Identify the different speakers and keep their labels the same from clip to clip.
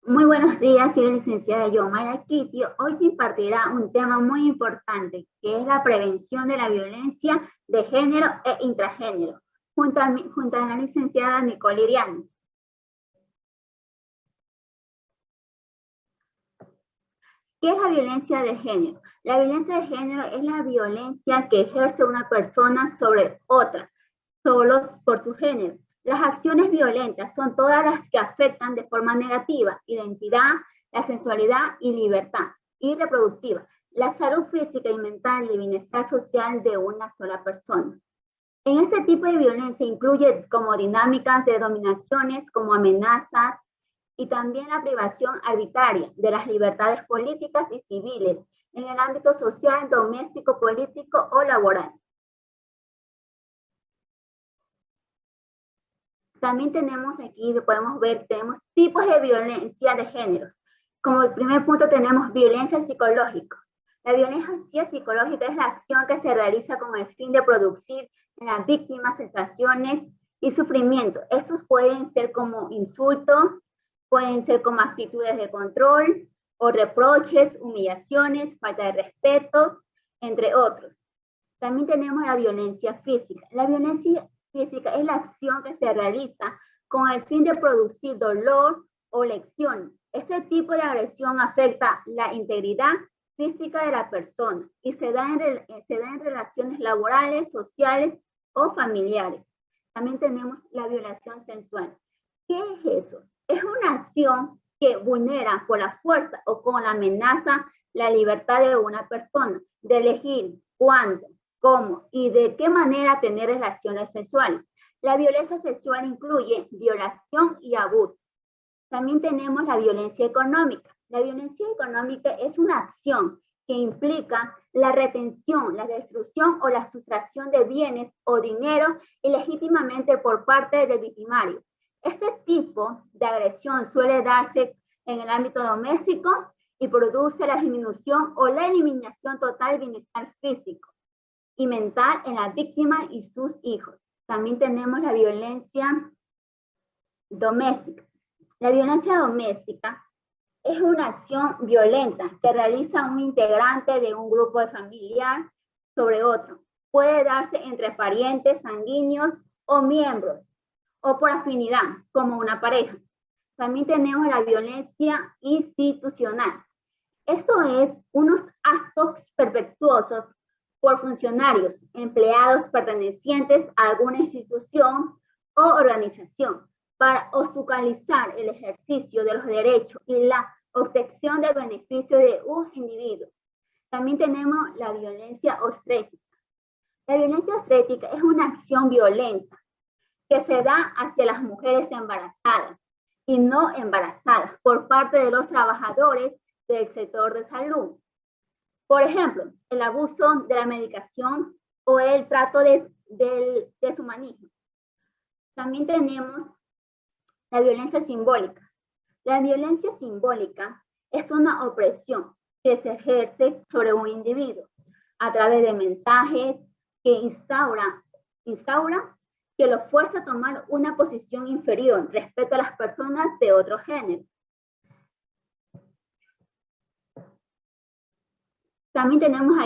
Speaker 1: Muy buenos días, soy la licenciada Yomara Kitio. Hoy se impartirá un tema muy importante, que es la prevención de la violencia de género e intragénero, junto a la licenciada Nicole Iriano. ¿Qué es la violencia de género? La violencia de género es la violencia que ejerce una persona sobre otra, solo por su género. Las acciones violentas son todas las que afectan de forma negativa identidad, la sensualidad y libertad y reproductiva, la salud física y mental y el bienestar social de una sola persona. En este tipo de violencia incluye como dinámicas de dominaciones, como amenazas y también la privación arbitraria de las libertades políticas y civiles en el ámbito social, doméstico, político o laboral. También tenemos aquí, podemos ver, tenemos tipos de violencia de géneros. Como el primer punto tenemos violencia psicológica. La violencia psicológica es la acción que se realiza con el fin de producir en las víctimas sensaciones y sufrimiento. Estos pueden ser como insultos, pueden ser como actitudes de control o reproches, humillaciones, falta de respeto, entre otros. También tenemos la violencia física. La violencia física es la acción que se realiza con el fin de producir dolor o lesión. Este tipo de agresión afecta la integridad física de la persona y se da en relaciones laborales, sociales o familiares. También tenemos la violación sensual. ¿Qué es eso? Es una acción que vulnera por la fuerza o con la amenaza la libertad de una persona de elegir cuándo, cómo y de qué manera tener relaciones sexuales. La violencia sexual incluye violación y abuso. También tenemos la violencia económica. La violencia económica es una acción que implica la retención, la destrucción o la sustracción de bienes o dinero ilegítimamente por parte del victimario. Este tipo de agresión suele darse en el ámbito doméstico y produce la disminución o la eliminación total del bienestar físico y mental en la víctima y sus hijos. También tenemos la violencia doméstica. La violencia doméstica es una acción violenta que realiza un integrante de un grupo de familiar sobre otro. Puede darse entre parientes sanguíneos o miembros, o por afinidad, como una pareja. También tenemos la violencia institucional. Esto es unos actos perpetuosos por funcionarios, empleados pertenecientes a alguna institución o organización para obstaculizar el ejercicio de los derechos y la obtención del beneficio de un individuo. También tenemos la violencia obstétrica. La violencia obstétrica es una acción violenta que se da hacia las mujeres embarazadas y no embarazadas por parte de los trabajadores del sector de salud. Por ejemplo, el abuso de la medicación o el trato de deshumanismo. También tenemos la violencia simbólica. La violencia simbólica es una opresión que se ejerce sobre un individuo a través de mensajes que instaura que lo fuerza a tomar una posición inferior respecto a las personas de otro género. También tenemos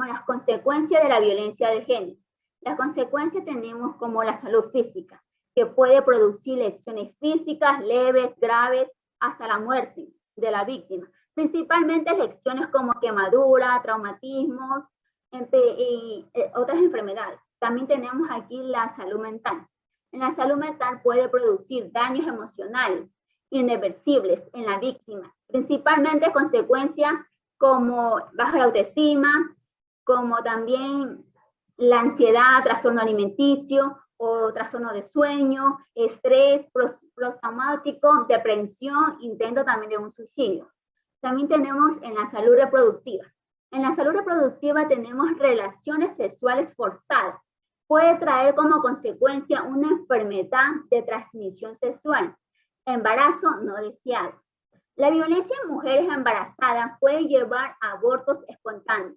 Speaker 1: las consecuencias de la violencia de género. Las consecuencias tenemos como la salud física, que puede producir lesiones físicas leves, graves, hasta la muerte de la víctima. Principalmente lesiones como quemadura, traumatismos y otras enfermedades. También tenemos aquí la salud mental. En la salud mental puede producir daños emocionales irreversibles en la víctima, principalmente consecuencias como baja autoestima, como también la ansiedad, trastorno alimenticio o trastorno de sueño, estrés postraumático, depresión, intento también de un suicidio. También tenemos en la salud reproductiva. En la salud reproductiva tenemos relaciones sexuales forzadas. Puede traer como consecuencia una enfermedad de transmisión sexual, embarazo no deseado. La violencia en mujeres embarazadas puede llevar a abortos espontáneos.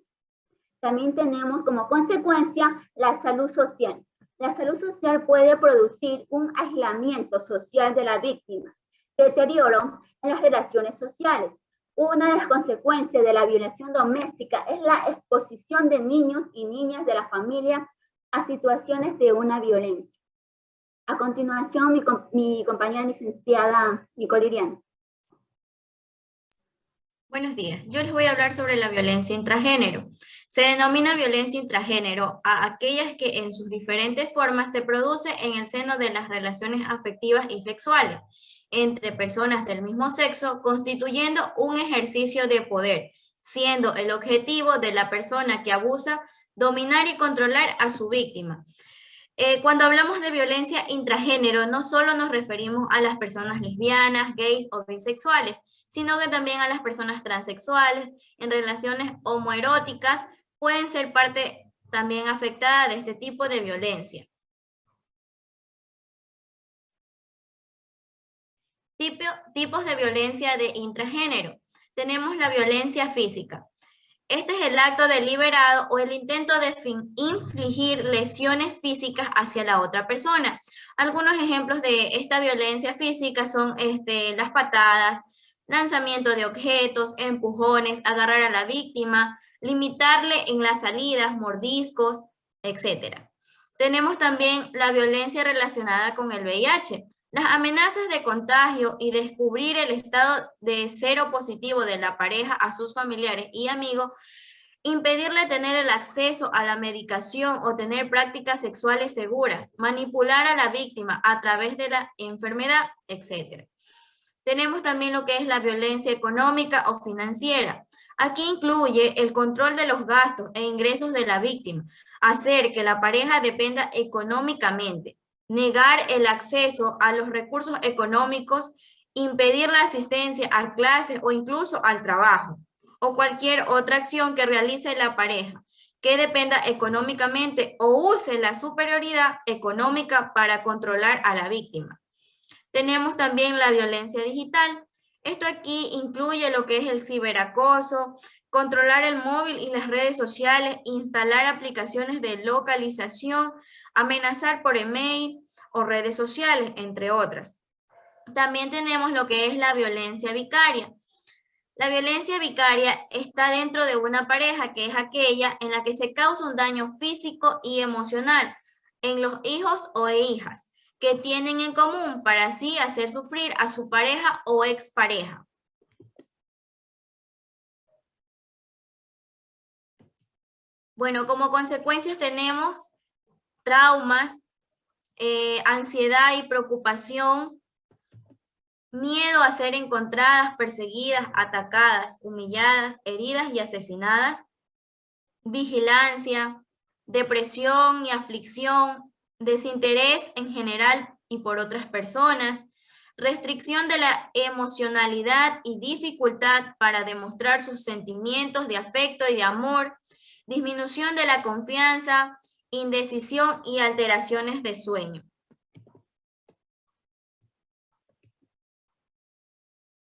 Speaker 1: También tenemos como consecuencia la salud social. La salud social puede producir un aislamiento social de la víctima, deterioro en las relaciones sociales. Una de las consecuencias de la violación doméstica es la exposición de niños y niñas de la familia a situaciones de una violencia. A continuación, mi compañera licenciada Nicole Irian.
Speaker 2: Buenos días, yo les voy a hablar sobre la violencia intragénero. Se denomina violencia intragénero a aquellas que en sus diferentes formas se produce en el seno de las relaciones afectivas y sexuales entre personas del mismo sexo, constituyendo un ejercicio de poder, siendo el objetivo de la persona que abusa dominar y controlar a su víctima. Cuando hablamos de violencia intragénero, no solo nos referimos a las personas lesbianas, gays o bisexuales, sino que también a las personas transexuales, en relaciones homoeróticas, pueden ser parte también afectada de este tipo de violencia. Tipos de violencia de intragénero. Tenemos la violencia física. Este es el acto deliberado o el intento de infligir lesiones físicas hacia la otra persona. Algunos ejemplos de esta violencia física son las patadas, lanzamiento de objetos, empujones, agarrar a la víctima, limitarle en las salidas, mordiscos, etc. Tenemos también la violencia relacionada con el VIH. Las amenazas de contagio y descubrir el estado de cero positivo de la pareja a sus familiares y amigos, impedirle tener el acceso a la medicación o tener prácticas sexuales seguras, manipular a la víctima a través de la enfermedad, etc. Tenemos también lo que es la violencia económica o financiera. Aquí incluye el control de los gastos e ingresos de la víctima, hacer que la pareja dependa económicamente, negar el acceso a los recursos económicos, impedir la asistencia a clases o incluso al trabajo, o cualquier otra acción que realice la pareja que dependa económicamente o use la superioridad económica para controlar a la víctima. Tenemos también la violencia digital. Esto aquí incluye lo que es el ciberacoso, controlar el móvil y las redes sociales, instalar aplicaciones de localización, amenazar por email o redes sociales, entre otras. También tenemos lo que es la violencia vicaria. La violencia vicaria está dentro de una pareja que es aquella en la que se causa un daño físico y emocional en los hijos o hijas que tienen en común para así hacer sufrir a su pareja o expareja. Bueno, como consecuencias tenemos traumas, ansiedad y preocupación, miedo a ser encontradas, perseguidas, atacadas, humilladas, heridas y asesinadas, vigilancia, depresión y aflicción, desinterés en general y por otras personas, restricción de la emocionalidad y dificultad para demostrar sus sentimientos de afecto y de amor, disminución de la confianza, indecisión y alteraciones de sueño.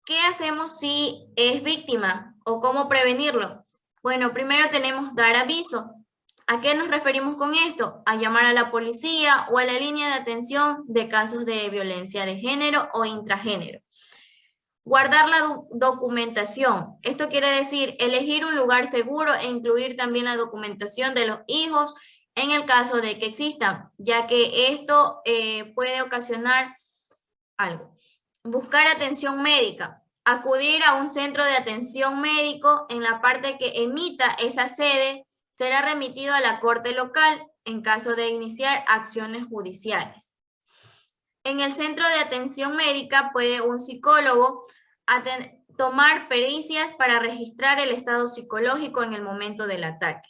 Speaker 2: ¿Qué hacemos si es víctima o cómo prevenirlo? Bueno, primero tenemos dar aviso. ¿A qué nos referimos con esto? A llamar a la policía o a la línea de atención de casos de violencia de género o intragénero. Guardar la documentación. Esto quiere decir elegir un lugar seguro e incluir también la documentación de los hijos en el caso de que existan, ya que esto puede ocasionar algo. Buscar atención médica. Acudir a un centro de atención médico en la parte que emita esa sede será remitido a la corte local en caso de iniciar acciones judiciales. En el centro de atención médica puede un psicólogo tomar pericias para registrar el estado psicológico en el momento del ataque.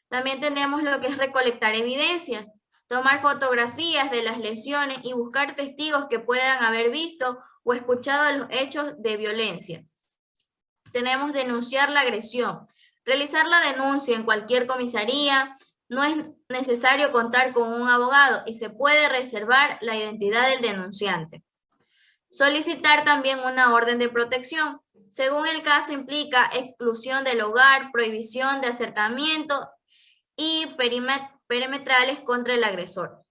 Speaker 2: También tenemos lo que es recolectar evidencias, tomar fotografías de las lesiones y buscar testigos que puedan haber visto o escuchado los hechos de violencia. Tenemos denunciar la agresión. Realizar la denuncia en cualquier comisaría, no es necesario contar con un abogado y se puede reservar la identidad del denunciante. Solicitar también una orden de protección. Según el caso implica exclusión del hogar, prohibición de acercamiento y perimetrales contra el agresor.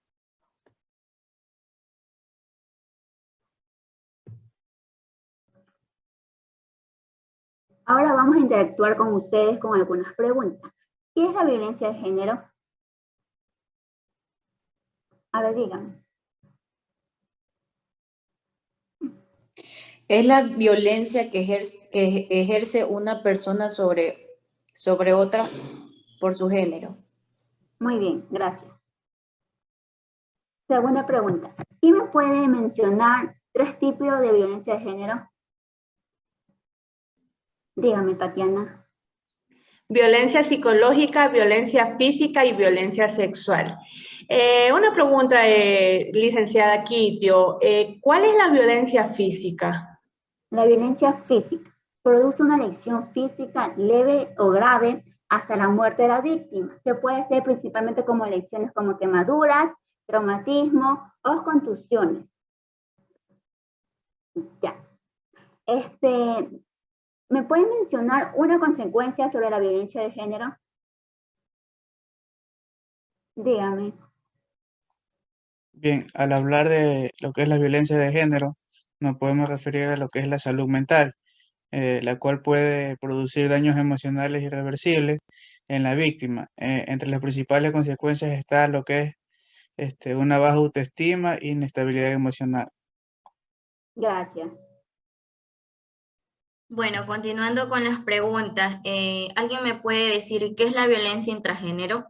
Speaker 1: Ahora vamos a interactuar con ustedes con algunas preguntas. ¿Qué es la violencia de género? A ver, díganme.
Speaker 3: Es la violencia que ejerce una persona sobre otra por su género.
Speaker 1: Muy bien, gracias. Segunda pregunta. ¿Quién me puede mencionar 3 tipos de violencia de género? Dígame, Tatiana.
Speaker 4: Violencia psicológica, violencia física y violencia sexual. Una pregunta, licenciada Kitio. ¿Cuál es la violencia física?
Speaker 1: La violencia física produce una lesión física leve o grave hasta la muerte de la víctima, que puede ser principalmente como lesiones como quemaduras, traumatismo o contusiones. Ya. ¿Me pueden mencionar una consecuencia sobre la violencia de género? Dígame.
Speaker 5: Bien, al hablar de lo que es la violencia de género, nos podemos referir a lo que es la salud mental, la cual puede producir daños emocionales irreversibles en la víctima. Entre las principales consecuencias está lo que es una baja autoestima e inestabilidad emocional.
Speaker 1: Gracias.
Speaker 2: Bueno, continuando con las preguntas, ¿alguien me puede decir qué es la violencia intragénero?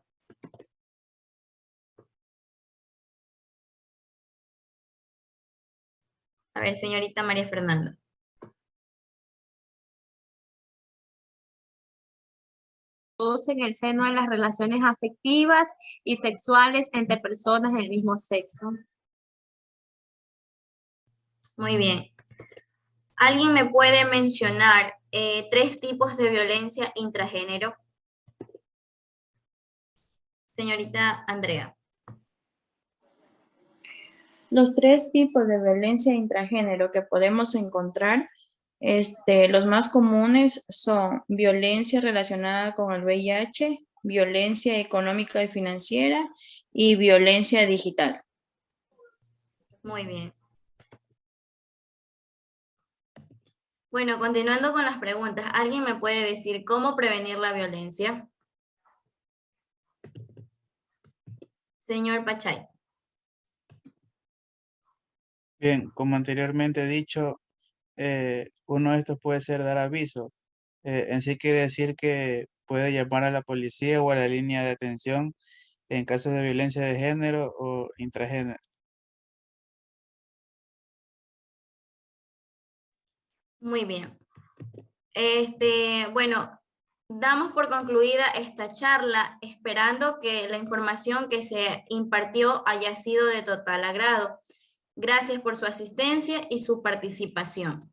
Speaker 2: A ver, señorita María Fernanda.
Speaker 6: En el seno de las relaciones afectivas y sexuales entre personas del mismo sexo.
Speaker 2: Muy bien. ¿Alguien me puede mencionar 3 tipos de violencia intragénero? Señorita Andrea.
Speaker 7: Los 3 tipos de violencia intragénero que podemos encontrar, los más comunes son violencia relacionada con el VIH, violencia económica y financiera y violencia digital.
Speaker 2: Muy bien. Bueno, continuando con las preguntas, ¿alguien me puede decir cómo prevenir la violencia? Señor Pachay.
Speaker 5: Bien, como anteriormente he dicho, uno de estos puede ser dar aviso. En sí quiere decir que puede llamar a la policía o a la línea de atención en casos de violencia de género o intragénero.
Speaker 2: Muy bien. Bueno, damos por concluida esta charla, esperando que la información que se impartió haya sido de total agrado. Gracias por su asistencia y su participación.